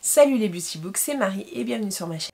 Salut les Beauty Books, c'est Marie et bienvenue sur ma chaîne.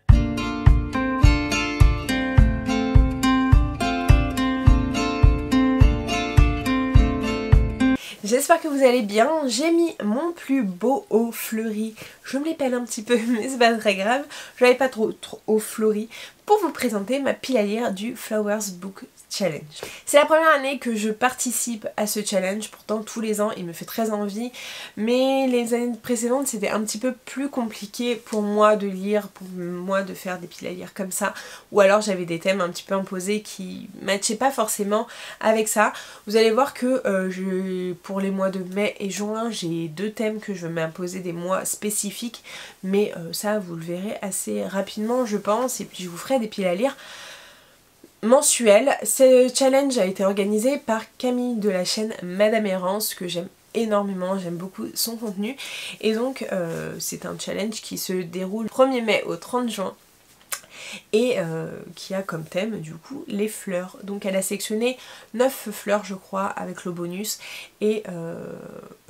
J'espère que vous allez bien. J'ai mis mon plus beau haut fleuri. Je me les peine un petit peu mais c'est pas très grave. Je n'avais pas trop haut fleuri pour vous présenter ma pile à lire du Flowers Book Challenge. C'est la première année que je participe à ce challenge, pourtant tous les ans il me fait très envie, mais les années précédentes c'était un petit peu plus compliqué pour moi de lire, pour moi de faire des piles à lire comme ça, ou alors j'avais des thèmes un petit peu imposés qui matchaient pas forcément avec ça. Vous allez voir que pour les mois de mai et juin j'ai deux thèmes que je vais m'imposer, des mois spécifiques, mais ça vous le verrez assez rapidement je pense, et puis je vous ferai des piles à lire mensuel. Ce challenge a été organisé par Camille de la chaîne Madame Errance, que j'aime énormément, j'aime beaucoup son contenu, et donc c'est un challenge qui se déroule du 1er mai au 30 juin et qui a comme thème du coup les fleurs. Donc elle a sélectionné 9 fleurs je crois avec le bonus, et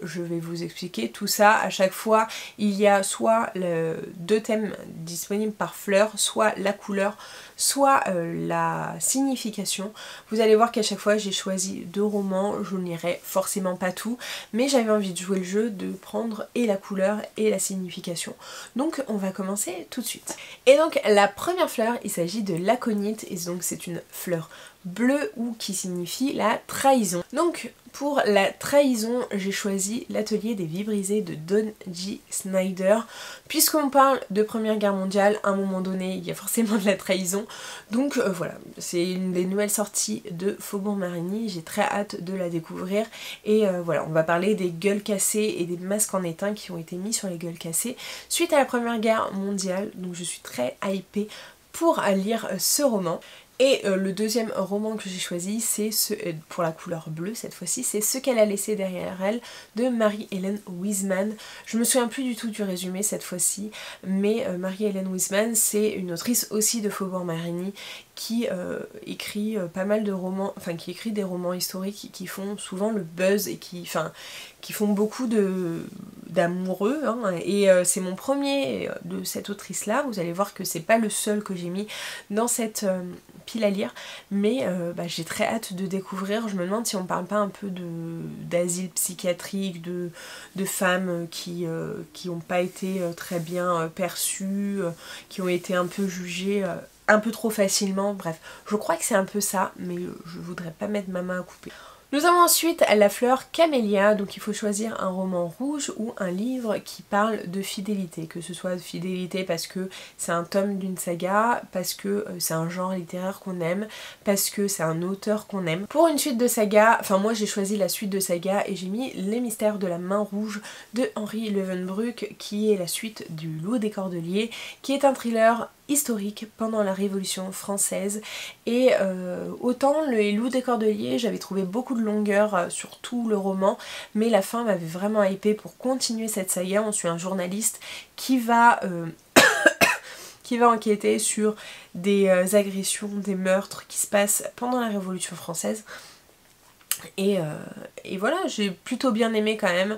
je vais vous expliquer tout ça. À chaque fois il y a soit deux thèmes disponibles par fleur, soit la couleur, soit la signification. Vous allez voir qu'à chaque fois j'ai choisi 2 romans, je n'irai forcément pas tout, mais j'avais envie de jouer le jeu, de prendre et la couleur et la signification. Donc on va commencer tout de suite. Et donc la première fleur, il s'agit de l'aconite, et donc c'est une fleur bleue ou qui signifie la trahison. Donc pour la trahison j'ai choisi l'atelier des vies brisées de Dawn G. Snyder. Puisqu'on parle de Première Guerre mondiale, à un moment donné il y a forcément de la trahison, donc voilà, c'est une des nouvelles sorties de Faubourg Marigny, j'ai très hâte de la découvrir. Et voilà, on va parler des gueules cassées et des masques en étain qui ont été mis sur les gueules cassées suite à la Première Guerre mondiale, donc je suis très hypée pour lire ce roman. Et le deuxième roman que j'ai choisi, c'est pour la couleur bleue cette fois-ci, c'est Ce qu'elle a laissé derrière elle de Marie-Hélène Wiseman. Je me souviens plus du tout du résumé cette fois-ci, mais Marie-Hélène Wiseman c'est une autrice aussi de Faubourg Marigny qui écrit pas mal de romans, enfin qui écrit des romans historiques qui font souvent le buzz et qui font beaucoup d'amoureux, hein. Et c'est mon premier de cette autrice là. Vous allez voir que c'est pas le seul que j'ai mis dans cette pile à lire, mais j'ai très hâte de découvrir. Je me demande si on parle pas un peu d'asile psychiatrique, de femmes qui ont pas été très bien perçues, qui ont été un peu jugées un peu trop facilement. Bref, je crois que c'est un peu ça, mais je voudrais pas mettre ma main à couper. Nous avons ensuite la fleur camélia, donc il faut choisir un roman rouge ou un livre qui parle de fidélité, que ce soit de fidélité parce que c'est un tome d'une saga, parce que c'est un genre littéraire qu'on aime, parce que c'est un auteur qu'on aime. Pour une suite de saga, enfin moi j'ai choisi la suite de saga et j'ai mis Les mystères de la main rouge de Henri Leeuwenbruck, qui est la suite du Loup des Cordeliers, qui est un thriller historique pendant la Révolution française. Et autant Les Loups des Cordeliers, j'avais trouvé beaucoup de longueur sur tout le roman, mais la fin m'avait vraiment hypée pour continuer cette saga. On suit un journaliste qui va enquêter sur des agressions, des meurtres qui se passent pendant la Révolution française. Et voilà, j'ai plutôt bien aimé quand même.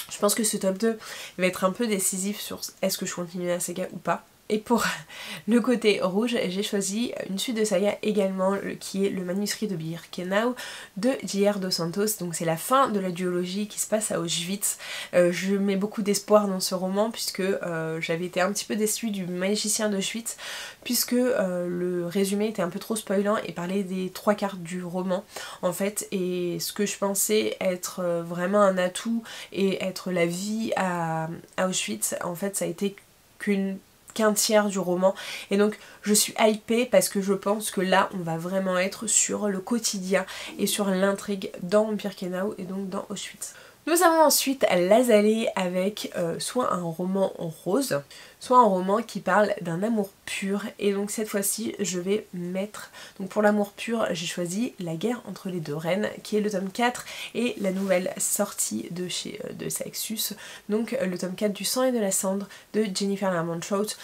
Je pense que ce top 2 va être un peu décisif sur est-ce que je continue la saga ou pas. Et pour le côté rouge, j'ai choisi une suite de saga également, qui est Le manuscrit de Birkenau de J.R. Dos Santos. Donc c'est la fin de la duologie qui se passe à Auschwitz. Je mets beaucoup d'espoir dans ce roman puisque j'avais été un petit peu déçue du magicien d'Auschwitz, puisque le résumé était un peu trop spoilant et parlait des 3/4 du roman en fait. Et ce que je pensais être vraiment un atout et être la vie à Auschwitz, en fait ça a été qu'un tiers du roman, et donc je suis hypée parce que je pense que là on va vraiment être sur le quotidien et sur l'intrigue dans Birkenau et donc dans Auschwitz. Nous avons ensuite L'Azalée avec soit un roman rose, soit un roman qui parle d'un amour pur, et donc cette fois-ci je vais mettre, donc pour l'amour pur j'ai choisi La guerre entre les deux reines, qui est le tome 4 et la nouvelle sortie de chez Saxus, donc le tome 4 du sang et de la cendre de Jennifer Lermont Trout.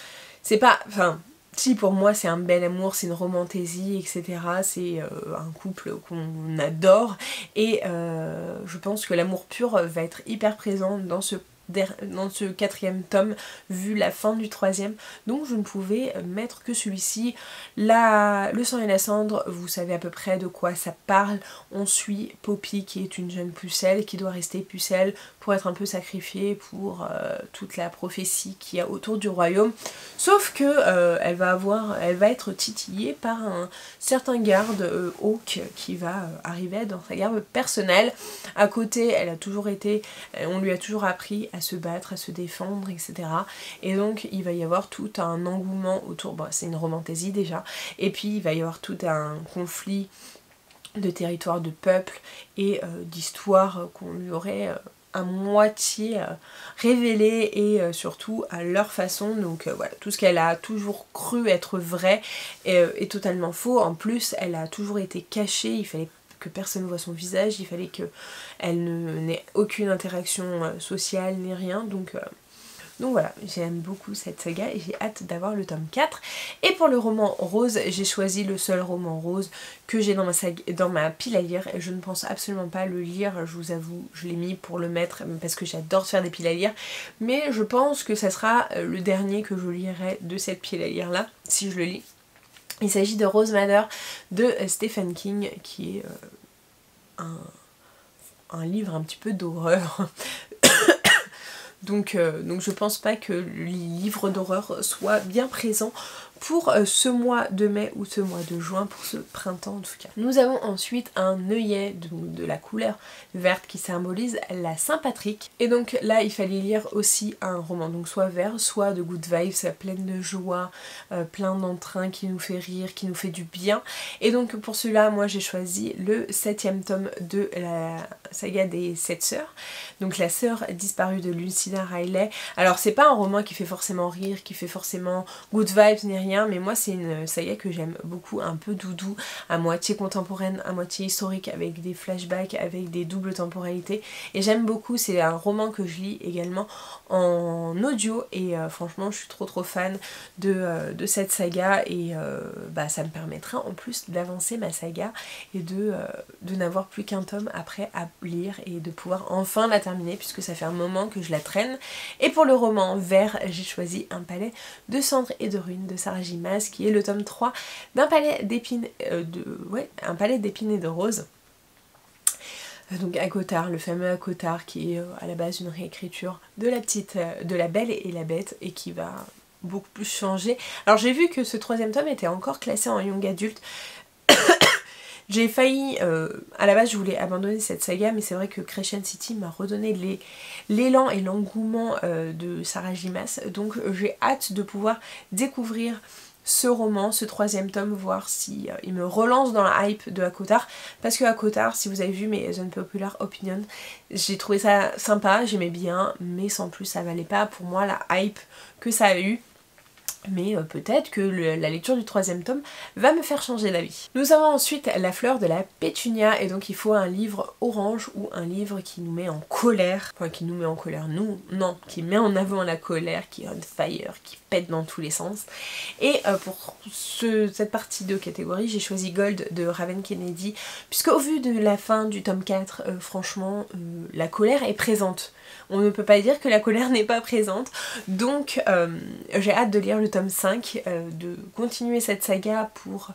C'est pas, enfin si, pour moi c'est un bel amour, c'est une romantaisie, etc. C'est un couple qu'on adore, et je pense que l'amour pur va être hyper présent dans ce dans ce 4e tome vu la fin du 3e, donc je ne pouvais mettre que celui-ci. Le sang et la cendre, vous savez à peu près de quoi ça parle. On suit Poppy qui est une jeune pucelle qui doit rester pucelle pour être un peu sacrifiée pour toute la prophétie qu'il y a autour du royaume, sauf que elle va être titillée par un certain garde Hawk qui va arriver dans sa garde personnelle. À côté, elle a toujours été, on lui a toujours appris à se battre, à se défendre, etc. Et donc il va y avoir tout un engouement autour, bon, c'est une romantaisie déjà, et puis il va y avoir tout un conflit de territoire, de peuple et d'histoire qu'on lui aurait à moitié révélé et surtout à leur façon. Donc voilà, tout ce qu'elle a toujours cru être vrai est totalement faux. En plus, elle a toujours été cachée, il fallait que personne ne voit son visage, il fallait qu'elle n'ait aucune interaction sociale ni rien. Donc voilà, j'aime beaucoup cette saga et j'ai hâte d'avoir le tome 4. Et pour le roman rose, j'ai choisi le seul roman rose que j'ai dans ma pile à lire. Et je ne pense absolument pas le lire, je vous avoue, je l'ai mis pour le mettre parce que j'adore faire des piles à lire. Mais je pense que ça sera le dernier que je lirai de cette pile à lire là, si je le lis. Il s'agit de Rose Madder de Stephen King, qui est un livre un petit peu d'horreur. Donc je pense pas que le livre d'horreur soit bien présent pour ce mois de mai ou ce mois de juin, pour ce printemps en tout cas. Nous avons ensuite un œillet de la couleur verte qui symbolise la Saint-Patrick. Et donc là il fallait lire aussi un roman, donc soit vert, soit de good vibes, pleine de joie, plein d'entrain, qui nous fait rire, qui nous fait du bien. Et donc pour cela moi j'ai choisi le 7e tome de la saga des 7 sœurs, donc la sœur disparue de Lucinda Riley. Alors c'est pas un roman qui fait forcément rire, qui fait forcément good vibes ni rien, mais moi c'est une saga que j'aime beaucoup, un peu doudou, à moitié contemporaine, à moitié historique, avec des flashbacks, avec des doubles temporalités, et j'aime beaucoup. C'est un roman que je lis également en audio et franchement je suis trop fan de cette saga et ça me permettra en plus d'avancer ma saga et de n'avoir plus qu'un tome après à lire et de pouvoir enfin la terminer puisque ça fait un moment que je la traîne. Et pour le roman vert, j'ai choisi Un palais de cendres et de ruines de Sarah J. Maas, qui est le tome 3 d'un palais d'épines un palais d'épines et de roses. Donc Akottar, le fameux Akottar qui est à la base une réécriture de La Belle et la Bête et qui va beaucoup plus changer. Alors j'ai vu que ce 3e tome était encore classé en young adulte. J'ai failli, à la base je voulais abandonner cette saga, mais c'est vrai que Crescent City m'a redonné l'élan et l'engouement de Sarah J. Maas, donc j'ai hâte de pouvoir découvrir ce roman, ce 3e tome, voir si il me relance dans la hype de Akottar, parce que Akottar, si vous avez vu mes unpopular opinions, j'ai trouvé ça sympa, j'aimais bien, mais sans plus ça valait pas pour moi la hype que ça a eu. Mais peut-être que la lecture du 3e tome va me faire changer d'avis. Nous avons ensuite La fleur de la pétunia, et donc il faut un livre orange ou un livre qui nous met en colère. Enfin qui nous met en colère, non, qui met en avant la colère, qui est on fire, qui pète dans tous les sens. Et pour cette partie de catégorie, j'ai choisi Gold de Raven Kennedy, puisque au vu de la fin du tome 4, franchement, la colère est présente. On ne peut pas dire que la colère n'est pas présente, donc j'ai hâte de lire le tome 5, de continuer cette saga pour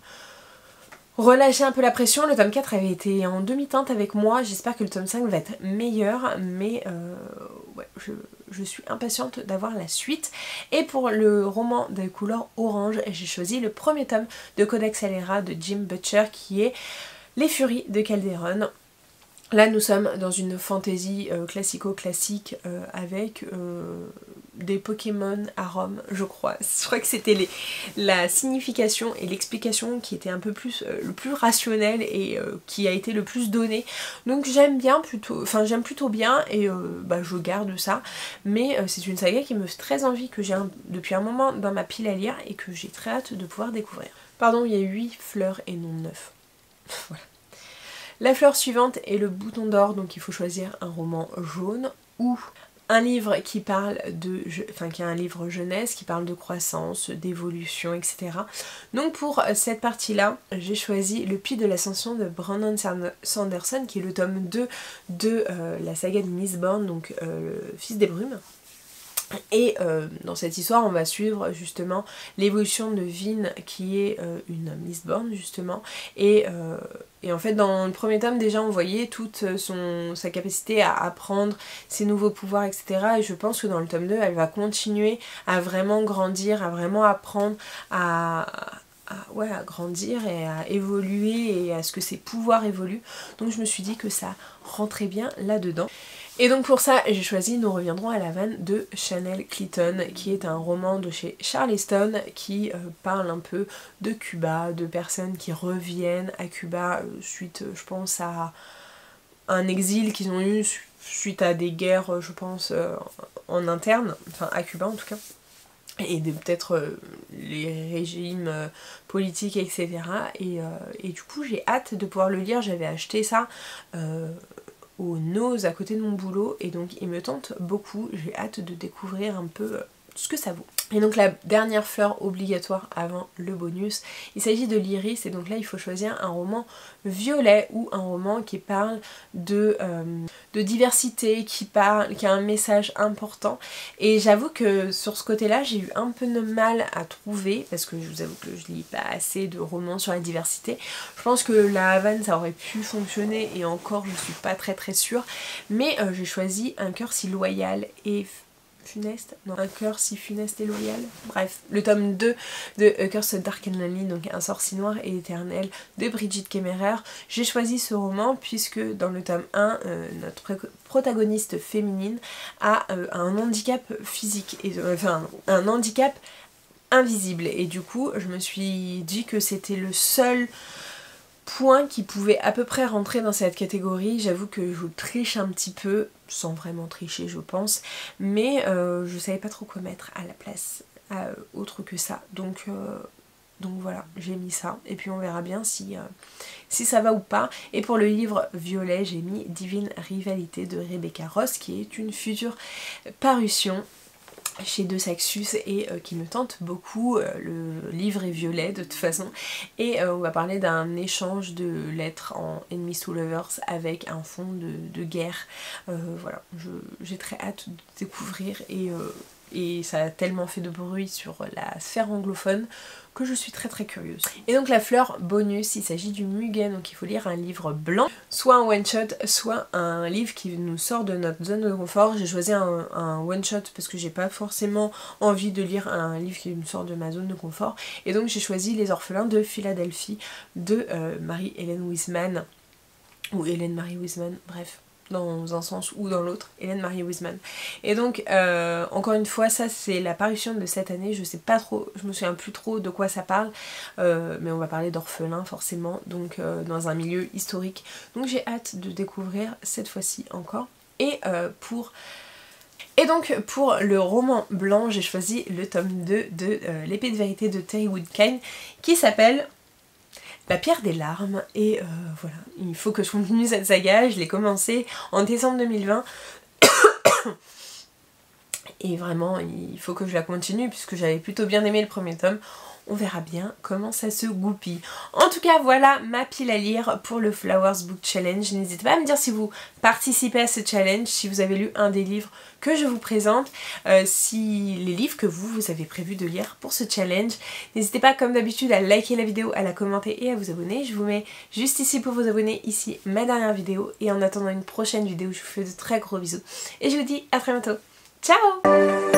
relâcher un peu la pression. Le tome 4 avait été en demi-teinte avec moi, j'espère que le tome 5 va être meilleur, mais ouais, je suis impatiente d'avoir la suite. Et pour le roman de couleur orange, j'ai choisi le 1er tome de Codex Alera de Jim Butcher qui est Les Furies de Calderon. Là nous sommes dans une fantasy classico-classique avec des Pokémon à Rome, je crois. Je crois que c'était la signification et l'explication qui était un peu plus le plus rationnel et qui a été le plus donné. Donc j'aime j'aime plutôt bien et je garde ça. Mais c'est une saga qui me fait très envie, que j'ai depuis un moment dans ma pile à lire et que j'ai très hâte de pouvoir découvrir. Pardon, il y a 8 fleurs et non 9. Voilà. La fleur suivante est le bouton d'or, donc il faut choisir un roman jaune ou un livre qui parle de, enfin qui est un livre jeunesse, qui parle de croissance, d'évolution, etc. Donc pour cette partie-là, j'ai choisi Le Puits de l'Ascension de Brandon Sanderson, qui est le tome 2 de la saga de Mistborn, donc Fils des Brumes. Et dans cette histoire, on va suivre justement l'évolution de Vin, qui est une Mistborn justement, et en fait dans le premier tome déjà on voyait toute sa capacité à apprendre ses nouveaux pouvoirs, etc. Et je pense que dans le tome 2 elle va continuer à vraiment grandir, à vraiment apprendre à grandir et à évoluer et à ce que ses pouvoirs évoluent. Donc je me suis dit que ça rentrait bien là-dedans. Et donc pour ça j'ai choisi Nous reviendrons à La Havane de Chanel Clinton, qui est un roman de chez Charleston qui parle un peu de Cuba, de personnes qui reviennent à Cuba suite je pense à un exil qu'ils ont eu suite à des guerres je pense en interne, enfin à Cuba en tout cas, et peut-être les régimes politiques, etc. Et du coup j'ai hâte de pouvoir le lire. J'avais acheté ça au Nose à côté de mon boulot et donc il me tente beaucoup. J'ai hâte de découvrir un peu ce que ça vaut. Et donc la dernière fleur obligatoire avant le bonus, il s'agit de l'Iris, et donc là il faut choisir un roman violet ou un roman qui parle de diversité, qui a un message important. Et j'avoue que sur ce côté-là j'ai eu un peu de mal à trouver, parce que je vous avoue que je lis pas assez de romans sur la diversité. Je pense que La Havane ça aurait pu fonctionner et encore je suis pas très sûre, mais j'ai choisi Un cœur si loyal et funeste, non, Un cœur si funeste et loyal, bref, le tome 2 de A Curse Dark and Lonely, donc Un sort si noir et éternel de Brigitte Kemmerer. J'ai choisi ce roman puisque dans le tome 1, notre protagoniste féminine a un handicap physique, enfin un handicap invisible, et du coup je me suis dit que c'était le seul point qui pouvait à peu près rentrer dans cette catégorie. J'avoue que je triche un petit peu, sans vraiment tricher je pense, mais je savais pas trop quoi mettre à la place autre que ça, donc voilà, j'ai mis ça et puis on verra bien si ça va ou pas. Et pour le livre violet j'ai mis Divine Rivalité de Rebecca Ross, qui est une future parution chez De Saxus et qui me tente beaucoup. Le livre est violet de toute façon, et on va parler d'un échange de lettres en Enemies to Lovers avec un fond de guerre. Voilà, j'ai très hâte de découvrir, et ça a tellement fait de bruit sur la sphère anglophone que je suis très curieuse. Et donc la fleur bonus, il s'agit du muguet, donc il faut lire un livre blanc, soit un one shot, soit un livre qui nous sort de notre zone de confort. J'ai choisi un one shot parce que j'ai pas forcément envie de lire un livre qui me sort de ma zone de confort, et donc j'ai choisi Les Orphelins de Philadelphie de Marie-Hélène Wiseman, ou Hélène Marie Wiseman, bref, dans un sens ou dans l'autre, Hélène Marie Wiseman. Et donc encore une fois, ça c'est la parution de cette année, je sais pas trop, je me souviens plus trop de quoi ça parle, mais on va parler d'orphelins forcément, donc dans un milieu historique, donc j'ai hâte de découvrir cette fois-ci encore. Et donc pour le roman blanc, j'ai choisi le tome 2 de L'Épée de Vérité de Terry Woodkine, qui s'appelle La Pierre des Larmes, et voilà, il faut que je continue cette saga. Je l'ai commencé en décembre 2020 et vraiment il faut que je la continue puisque j'avais plutôt bien aimé le premier tome. On verra bien comment ça se goupille. En tout cas voilà ma pile à lire pour le Flowers Book Challenge. N'hésitez pas à me dire si vous participez à ce challenge, si vous avez lu un des livres que je vous présente, si les livres que vous avez prévu de lire pour ce challenge. N'hésitez pas comme d'habitude à liker la vidéo, à la commenter et à vous abonner. Je vous mets juste ici pour vous abonner, ici ma dernière vidéo, et en attendant une prochaine vidéo je vous fais de très gros bisous et je vous dis à très bientôt. Ciao!